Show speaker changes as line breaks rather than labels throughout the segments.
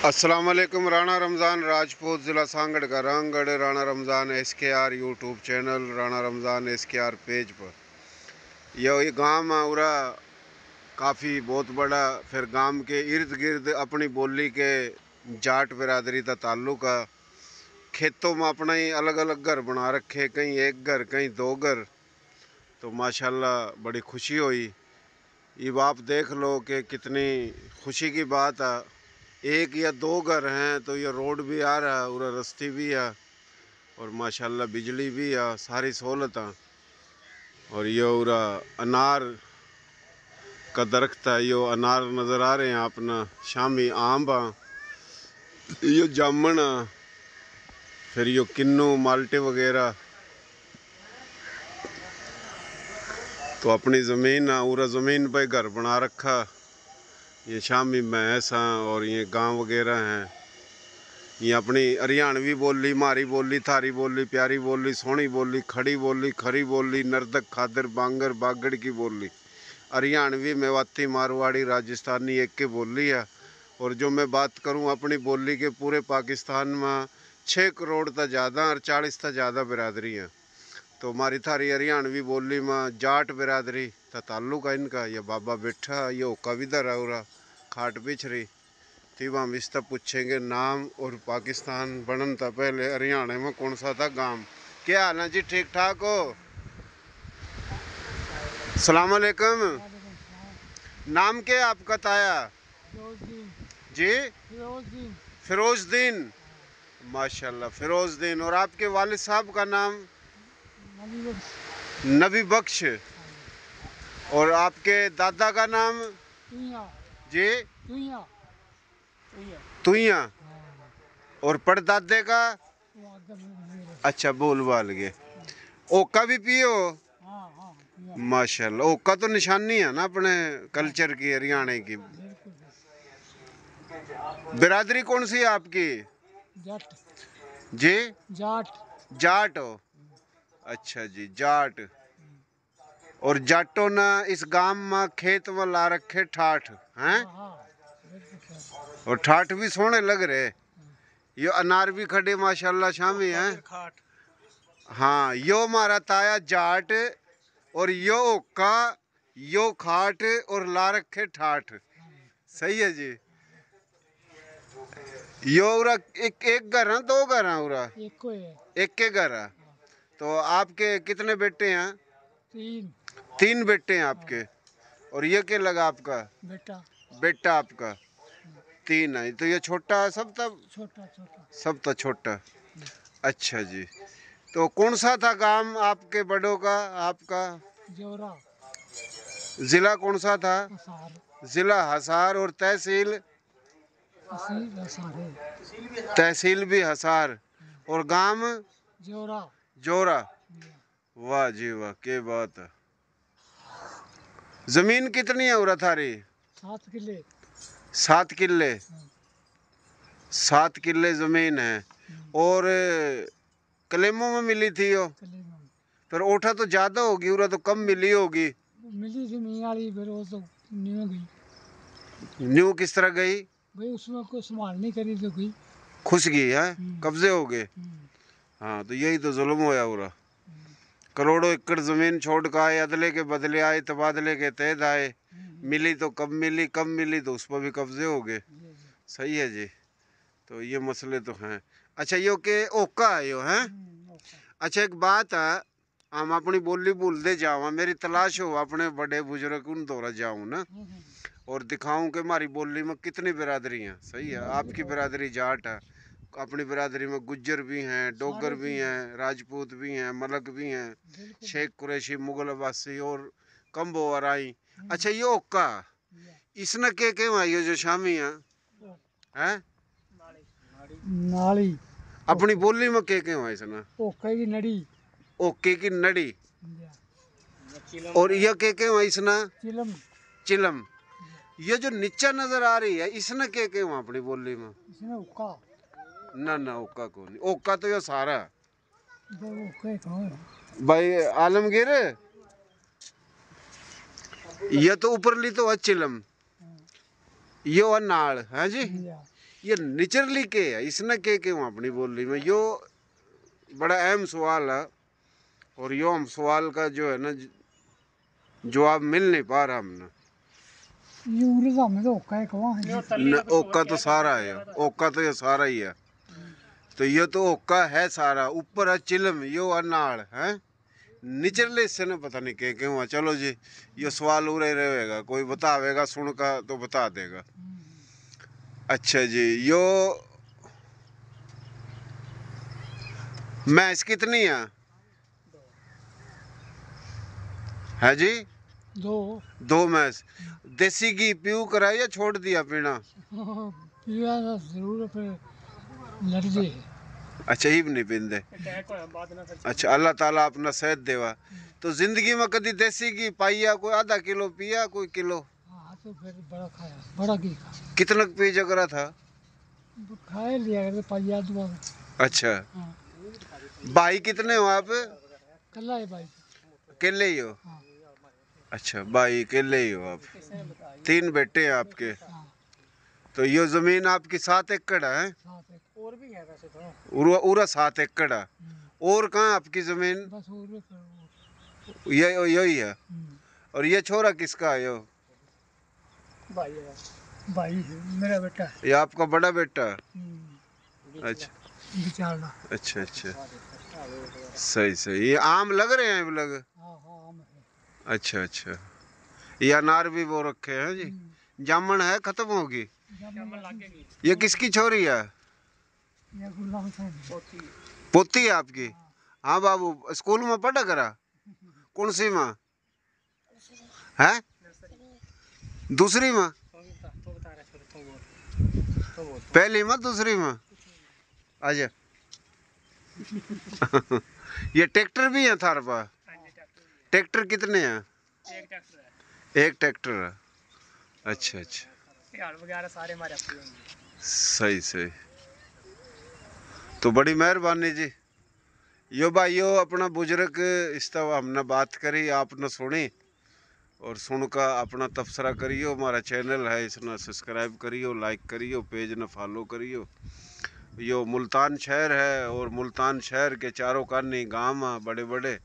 अस्सलाम वालेकुम। राणा रमज़ान राजपूत, ज़िला सांगड़ का Ranggarh. Rana Ramzan SKR YouTube channel, Rana Ramzan SKR page पर ये गांव उरा काफ़ी बहुत बड़ा। फिर गांव के इर्द गिर्द अपनी बोली के जाट बिरादरी का ताल्लुक है। खेतों में अपना ही अलग अलग घर बना रखे, कहीं एक घर कहीं दो घर। तो माशाल्लाह बड़ी खुशी हुई। ये आप देख लो कि कितनी खुशी की बात है। एक या दो घर हैं तो ये रोड भी आ रहा है, पूरा रस्ती भी है और माशाल्लाह बिजली भी है, सारी सहूलत है। और ये पूरा अनार का दरख्त है, यो अनार नज़र आ रहे हैं अपना। शामी आम है, यो जामुन है, फिर यो किन्नू माल्टे वगैरह। तो अपनी ज़मीन है, पूरा ज़मीन पे घर बना रखा। ये शामी भैंस हैं और ये गांव वगैरह हैं। ये अपनी हरियाणवी बोली, मारी बोली, थारी बोली, प्यारी बोली, सोहनी बोली, खड़ी बोली, खरी बोली, नर्दक, खादर, बांगर, बागड़ की बोली। हरियाणवी, मेवाती, मारवाड़ी, राजस्थानी एक की बोली है। और जो मैं बात करूं अपनी बोली के, पूरे पाकिस्तान में 6 करोड़ तक ज़्यादा और 40 तक ज़्यादा बिरादरी हैं। तो हमारी थारी हरियाणवी बोली में जाट बिरादरी का ताल्लुक है इनका। ये बाबा बैठा, ये ओका विधर है उरा खाट पिछरी थी। वहाँ विस्ता पूछेंगे नाम और पाकिस्तान बनन था पहले हरियाणा में कौन सा था गांव। क्या हाल है जी, ठीक ठाक हो? सलाम अलैकुम। नाम क्या आपका ताया जी? फिरोजदीन। माशाल्लाह फिरोजदीन। और आपके वालिद साहब का नाम? नबी बख्श। और आपके दादा का नाम? जी? तुइया। और परदादे का? अच्छा, बोल बाल गए। ओका भी पियो? माशाल्लाह, ओका तो निशानी है ना अपने कल्चर की, हरियाणा की। बिरादरी कौन सी है आपकी?
जाट।
जी?
जाट।
जाट हो? अच्छा जी, जाट। और जाटों ने इस गांव में खेत में ला रखे ठाठ हैं। और ठाठ भी सोने लग रहे। ये अनार भी खड़े माशाल्लाह शामी हैं। हाँ, यो मारा ताया जाट और यो ओका, यो खाट और ला रखे ठाठ। सही है जी। यो उरा एक घर है, दो घर है उरा? एक के घर है। तो आपके कितने बेटे हैं? 3 बेटे हैं आपके। और ये क्या लगा आपका? बेटा आपका 3 है। तो ये छोटा है सब? तब सब तो छोटा। अच्छा जी। तो कौन सा था गांव आपके बड़ों का? आपका
जोरा।
जिला कौन सा था? जिला हसार। और तहसील? तहसील भी हसार। और गांव? जोरा। जोरा। वाह जी वाह, क्या बात है। जमीन कितनी है उरा थारी?
7 किले।
7 किले। 7 किले जमीन है। और कलेमों में मिली थी यो? पर ओठा तो ज्यादा होगी, उरा तो कम मिली होगी।
मिली थी नहीं वाली, फिर वो तो न्यू गई।
न्यू किस तरह गई?
भाई उसमें कोई संभाल नहीं करी तो गई।
खुश गई है, कब्जे हो गए। हाँ, तो यही तो जुल्म होया उरा। करोड़ों एकड़ जमीन छोड़ कर आए, अदले के बदले आए, तबादले के तहत आए। मिली तो कब मिली, कम मिली तो उस पर भी कब्जे हो गए। सही है जी। तो ये मसले तो हैं। अच्छा, यो के ओका है यो है? अच्छा, एक बात है, हम अपनी बोली भूलते जाओ, मेरी तलाश हो अपने बड़े बुजुर्ग उन दौरा जाऊँ ना और दिखाऊं कि हमारी बोली में कितनी बिरादरी हैं। सही है। आपकी बिरादरी जाट है, अपनी बिरादरी में गुज्जर भी हैं, डोगर भी हैं, राजपूत भी हैं, मलक भी हैं, शेख कुरैशी, मुगल अब्बासी और कंबो वराई। अच्छा, ये ओका इसने के भाई जो शामी है
नाली
अपनी बोली में के भाई इसने?
ओके की नड़ी।
ओके की नड़ी। और ये के भाई इसने?
चिलम।
चिलम। ये जो नीचा नजर आ रही है इसने के अपनी बोली में?
इसने ओका।
ना ना, ओका को नहीं। ओका तो ये सारा
ओके
भाई आलमगीर। ये तो ऊपरली तो है चिलम, ये और नाल है जी। ये निचरली के है, इसने के क्यों अपनी बोली में, यो बड़ा अहम सवाल है। और यो हम सवाल का जो है ना जवाब मिल नहीं पा रहा हमने।
ये उरे सामने तो ओका है कहाँ है?
ओका तो सारा है, ओका तो ये सारा ही है। तो ये तो ओका है सारा, ऊपर है चिलम, यो अनाड़ है, निचरले से न पता नहीं के क्यों है। चलो जी, ये सवाल उरे रहेगा, कोई बतावेगा सुन का तो बता देगा। अच्छा जी, यो भैंस कितनी है जी? दो भैंस। देसी घी पीऊ करा या छोड़ दिया पीना?
पिया था जरूर, फिर लड़ गए।
अच्छा, ही भी नहीं पींदे। अच्छा, अल्लाह ताला अपना सेहत देवा। तो जिंदगी में कभी देसी घी पाइया? कोई आधा किलो पिया, कोई किलो?
हाँ तो फिर बड़ा खाया, बड़ा घी खा।
कितना पी जगरा था?
खाए लिया करते पाइया दुआ।
अच्छा,
हाँ।
भाई कितने हो आप?
कल्ला है भाई।
अकेले ही हो?
हाँ।
अच्छा, भाई अकेले ही हो आप? 3 बेटे हैं आपके?
हाँ।
तो ये जमीन आपकी 7 एकड़ है?
7 एकड़ और भी है वैसे तो।
पूरा 7 एकड़ है। और कहाँ आपकी जमीन?
बस और
ये यही है। और ये छोरा किसका है? यो
भाई है, भाई है, मेरा बेटा है।
ये आपका बड़ा बेटा है? अच्छा
बेचारा।
अच्छा अच्छा, सही सही। ये आम लग रहे हैं लग?
हाँ हाँ, आम है।
अच्छा अच्छा, ये अनार भी वो रखे हैं जी। जामन है, खत्म होगी? ये किसकी छोरी है?
ये गुलाम साहब
पोती है आपकी? हाँ बाबू, स्कूल में पढ़ा करा? कौन सी में है? दूसरी में? पहली में, दूसरी में? आजा। ये ट्रैक्टर भी है थारे पास? ट्रैक्टर कितने हैं? एक ट्रैक्टर है। अच्छा अच्छा,
सारे हमारे
सही सही। तो बड़ी मेहरबानी जी। यो भाई यो अपना बुजुर्ग इस तरह हमने बात करी, आपने सुनी और सुनकर अपना तबसरा करियो। हमारा चैनल है, इसने सब्सक्राइब करियो, लाइक करियो, पेज ने फॉलो करियो। यो मुल्तान शहर है और मुल्तान शहर के चारों कानी गांव हैं बड़े बड़े,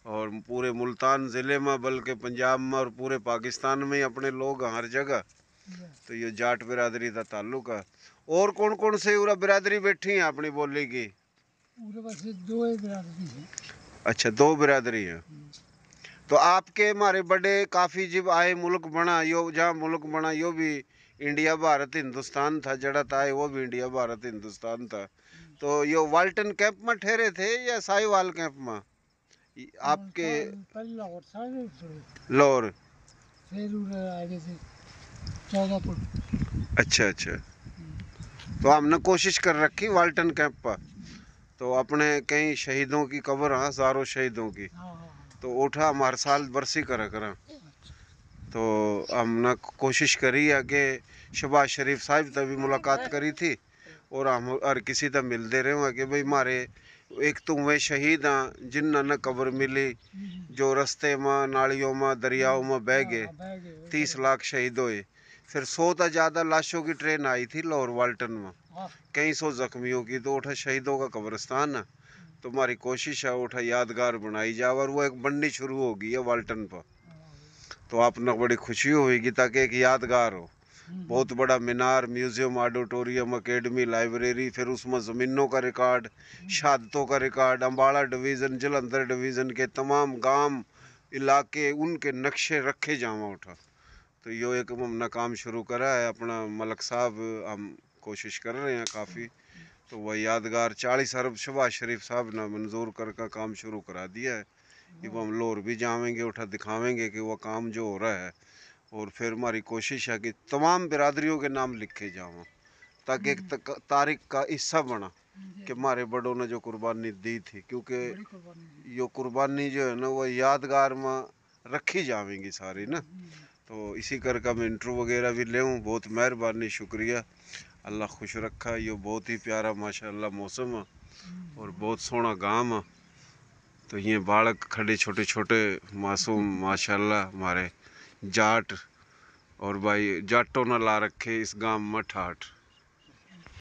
और पूरे मुल्तान ज़िले में बल्कि पंजाब में और पूरे पाकिस्तान में ही अपने लोग हैं हर जगह। तो ये जाट बिरादरी का ताल्लुक है। और कौन कौन से उरा बिरादरी बैठी हैं अपनी बोली की?
बस 2 ही बिरादरी है।
अच्छा, 2 बिरादरी है। तो आपके हमारे बड़े काफ़ी जब आए मुल्क बना, यो जहाँ मुल्क बना यो भी इंडिया भारत हिंदुस्तान था, जड़ा था वो भी इंडिया भारत हिंदुस्तान था। तो यो वाल्टन कैंप में ठहरे थे या साहिवाल कैंप में आपके? लाहौर। अच्छा अच्छा, तो हमने कोशिश कर रखी वाल्टन कैंप पर, तो अपने कई शहीदों की कब्र, हज़ारों शहीदों की, तो उठा हम हर साल बरसी करा। तो हमने कोशिश करी है कि शहबाज शरीफ साहब तक भी मुलाकात करी थी, और हम हर किसी तक मिलते रहे हैं कि भाई हमारे एक तो वे शहीद हैं जिन्हें न कब्र मिली, जो रास्ते में नालियों में दरियाओं में बह गए। 30 लाख शहीद हुए। फिर 100 से ज़्यादा लाशों की ट्रेन आई थी लाहौर वाल्टन में, कई 100 जख्मियों की। तो उठा शहीदों का कब्रिस्तान है, तो हमारी कोशिश है उठा यादगार बनाई जाए, और वो एक बननी शुरू हो गई है वाल्टन पर। तो आपने बड़ी खुशी होगी ताकि एक यादगार हो। बहुत बड़ा मीनार, म्यूज़ियम, ऑडिटोरियम, एकेडमी, लाइब्रेरी, फिर उसमें ज़मीनों का रिकॉर्ड, शहादतों का record, Ambala division, Jalandhar division के तमाम गांव इलाके, उनके नक्शे रखे जावा उठा। तो यो एक हमने काम शुरू करा है अपना, मलक साहब हम कोशिश कर रहे हैं काफ़ी। तो वह यादगार 40 अरब शहबाज शरीफ साहब ने मंजूर कर का काम शुरू करा दिया है। कि वो हम लाहौर भी जाएंगे, उठा दिखावेंगे कि वह काम जो हो रहा है। और फिर हमारी कोशिश है कि तमाम बिरादरियों के नाम लिखे जाओ, ताकि एक तारीख का हिस्सा बना कि हमारे बड़ों ने जो कुर्बानी दी थी। क्योंकि ये कुर्बानी जो है ना वो यादगार में रखी जाएंगी सारी ना। तो इसी करके मैं इंटरव्यू वगैरह भी ले हूँ। बहुत मेहरबानी, शुक्रिया, अल्लाह खुश रखा। ये बहुत ही प्यारा माशाल्लाह मौसम है और बहुत सोहना गांव है। तो ये बालक खड़े छोटे छोटे मासूम माशाल्लाह हमारे जाट, और भाई जाटों ने ला रखे इस गांव में ठाठ।